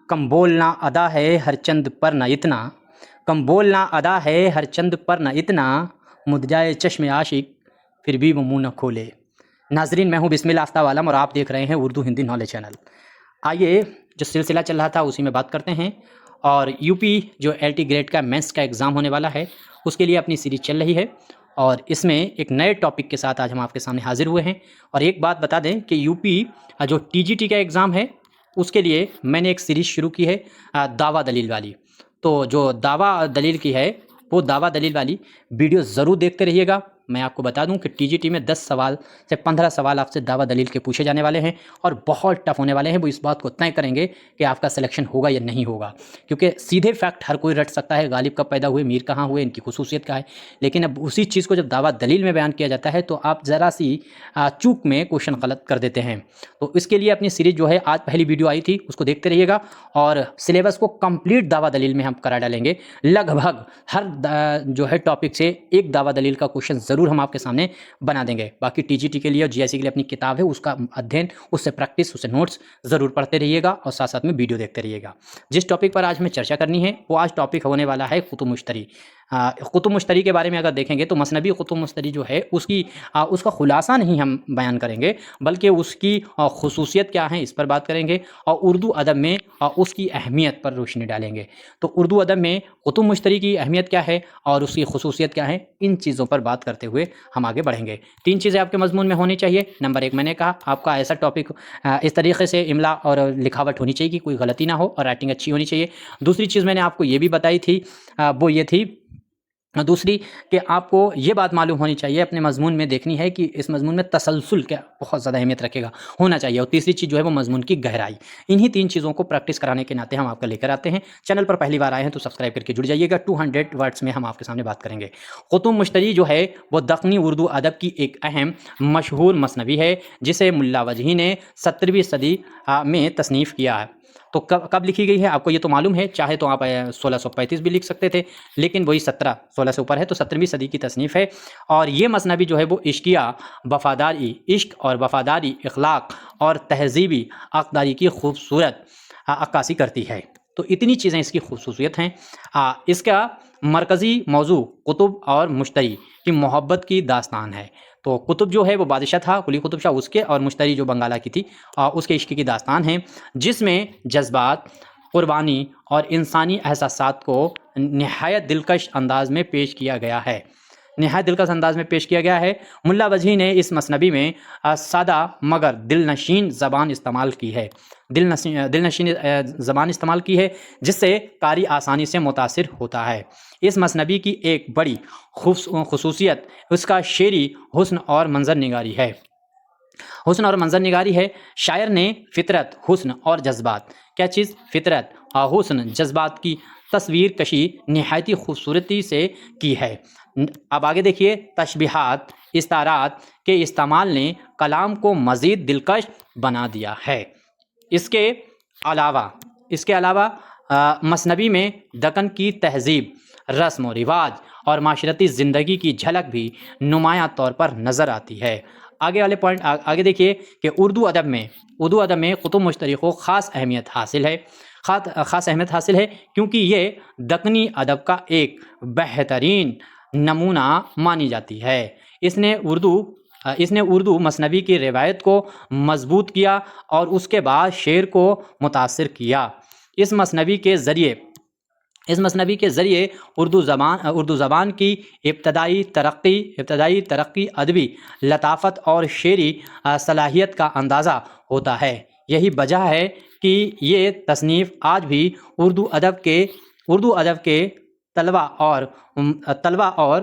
کم بولنا ادا ہے ہر چند پر نہ اتنا، کم بولنا ادا ہے ہر چند پر نہ اتنا، مد جائے چشم عاشق پھر بھی وہ منہ نہ کھولے۔ ناظرین، میں ہوں بسم اللہ آفتاب عالم اور آپ دیکھ رہے ہیں اردو ہندی نالج چینل۔ آئیے جو سلسلہ چل رہا تھا اسی میں بات کرتے ہیں، اور یو پی جو LT گریڈ کا مینس کا ایگزام ہونے والا ہے اس کے لیے اپنی سیریز چل رہی ہے، اور اس میں ایک نئے ٹاپک کے ساتھ آج ہم آپ کے سامنے حاضر ہوئے ہیں۔ اور ایک بات بتا دیں کہ یو پی جو TGT کا ایگزام ہے اس کے لیے میں نے ایک سیریز شروع کی ہے دعویٰ دلیل والی۔ تو جو دعویٰ دلیل کی ہے وہ دعویٰ دلیل والی ویڈیو ضرور دیکھتے رہیے گا۔ میں آپ کو بتا دوں کہ TGT میں 10 سوال سے 15 سوال آپ سے دعویٰ دلیل کے پوچھے جانے والے ہیں، اور بہت ٹف ہونے والے ہیں۔ وہ اس بات کو طے کریں گے کہ آپ کا سلیکشن ہوگا یا نہیں ہوگا، کیونکہ سیدھے فیکٹ ہر کوئی رٹ سکتا ہے، غالب کب پیدا ہوئے، میر کہاں ہوئے، ان کی خصوصیت کیا ہے، لیکن اب اسی چیز کو جب دعویٰ دلیل میں بیان کیا جاتا ہے تو آپ ذرا سی چوک میں کوشچن غلط کر دیتے ہیں۔ تو اس کے لیے اپنی سیریز جو ہے آج پہلی ویڈیو آئی تھی اس کو دیکھتے رہیے گا، اور سلیبس کو کمپلیٹ دعویٰ دلیل میں ہم کرا ڈالیں گے۔ لگ بھگ ہر جو ہے ٹاپک سے ایک دعویٰ دلیل کا کوشچن ضرور ہم آپ کے سامنے بنا دیں گے۔ باقی TGT کے لیے اور GIC کے لیے اپنی کتاب ہے، اس کا ادھین، اس سے پریکٹس، اس سے نوٹس ضرور پڑھتے رہیے گا، اور ساتھ ساتھ میں ویڈیو دیکھتے رہیے گا۔ جس ٹاپک پر آج ہمیں چرچا کرنی ہے وہ آج ٹاپک ہونے والا ہے قطب مشتری۔ قطب مشتری کے بارے میں اگر دیکھیں گے تو مثنوی قطب مشتری جو ہے اس کا خلاصہ نہیں ہم بیان کریں گے، بلکہ اس کی خصوصیت کیا ہیں اس پر بات کریں گے، اور اردو ادب میں اس کی اہمیت پر روشنی ڈالیں گے۔ تو اردو ادب میں قطب مشتری کی اہمیت کیا ہے اور اس کی خصوصیت کیا ہے، ان چیزوں پر بات کرتے ہوئے ہم آگے بڑھیں گے۔ 3 چیزیں آپ کے مضمون میں ہونی چاہیے۔ نمبر 1 میں نے کہا آپ کا ایسا ٹاپک اس طریقے سے املا اور لکھاوٹ ہونی چاہیے کہ کوئی غلطی نہ ہو، اور رائٹنگ اچھی ہونی چاہیے۔ دوسری چیز میں نے آپ کو یہ بھی بتائی تھی، وہ یہ تھی دوسری کہ آپ کو یہ بات معلوم ہونی چاہیے، اپنے مضمون میں دیکھنی ہے کہ اس مضمون میں تسلسل کیا بہت زیادہ اہمیت رکھے گا، ہونا چاہیے۔ اور تیسری چیز جو ہے وہ مضمون کی گہرائی۔ انہی 3 چیزوں کو پریکٹس کرانے کے ناطے ہم آپ کا لے کر آتے ہیں۔ چینل پر پہلی بار آئے ہیں تو سبسکرائب کر کے جڑ جائیے گا۔ 200 ورڈز میں ہم آپ کے سامنے بات کریں گے۔ قطب مشتری جو ہے وہ دکنی اردو ادب کی ایک اہم مشہور مثنوی ہے، جسے ملا وجہی نے 17ویں صدی میں تصنیف کیا ہے۔ تو کب لکھی گئی ہے آپ کو یہ تو معلوم ہے، چاہے تو آپ 1635 بھی لکھ سکتے تھے، لیکن وہی 16 سے اوپر ہے، تو 17ویں صدی کی تصنیف ہے۔ اور یہ مثنوی جو ہے وہ عشق اور وفاداری، اخلاق اور تہذیبی اقداری کی خوبصورت عکاسی کرتی ہے۔ تو اتنی چیزیں اس کی خصوصیت ہیں۔ اس کا مرکزی موضوع قطب اور مشتری کی محبت کی داستان ہے۔ تو قطب جو ہے وہ بادشاہ تھا، قلی قطب شاہ اس کے، اور مشتری جو بنگالہ کی تھی اس کے عشق کی داستان ہے، جس میں جذبات، قربانی اور انسانی احساسات کو نہایت دلکش انداز میں پیش کیا گیا ہے۔ ملا وجہی نے اس مثنوی میں سادہ مگر دلنشین زبان استعمال کی ہے، جس سے قاری آسانی سے متاثر ہوتا ہے۔ اس مثنوی کی ایک بڑی خصوصیت اس کا شعری حسن اور منظر نگاری ہے۔ شاعر نے فطرت، حسن اور جذبات، کیا چیز، فطرت اور حسن، جذبات کی تصویر کشی نہایتی خوبصورتی سے کی ہے۔ اب آگے دیکھیے، تشبیہات، استعارات کے استعمال نے کلام کو مزید دلکش بنا دیا ہے۔ اس کے علاوہ مثنوی میں دکن کی تہذیب، رسم و رواج اور معاشرتی زندگی کی جھلک بھی نمایاں طور پر نظر آتی ہے۔ آگے والے پوائنٹ آگے دیکھیے کہ اردو ادب میں قطب مشتری کو خاص اہمیت حاصل ہے کیونکہ یہ دکنی ادب کا ایک بہترین نمونہ مانی جاتی ہے۔ اس نے اردو مثنوی کی روایت کو مضبوط کیا اور اس کے بعد شعر کو متاثر کیا۔ اس مثنوی کے ذریعے اردو زبان کی ابتدائی ترقی، ادبی لطافت اور شعری صلاحیت کا اندازہ ہوتا ہے۔ یہی وجہ ہے کہ یہ تصنیف آج بھی اردو ادب کے طلباء اور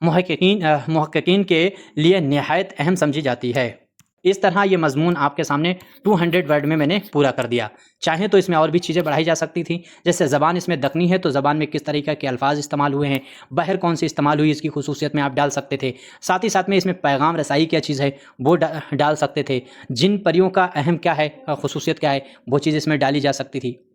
محققین کے لیے نہایت اہم سمجھی جاتی ہے۔ اس طرح یہ مضمون آپ کے سامنے 200 ورڈ میں نے پورا کر دیا۔ چاہیں تو اس میں اور بھی چیزیں بڑھائی جا سکتی تھیں، جیسے زبان اس میں دکنی ہے تو زبان میں کس طریقہ کے الفاظ استعمال ہوئے ہیں، بحر کون سی استعمال ہوئی، اس کی خصوصیت میں آپ ڈال سکتے تھے۔ ساتھ ہی ساتھ میں اس میں پیغام رسائی کیا چیز ہے وہ ڈال سکتے تھے۔ جن پریوں کا اہم کیا ہے، خصوصیت کیا ہے، وہ چیز اس میں ڈالی جا سکتی تھی،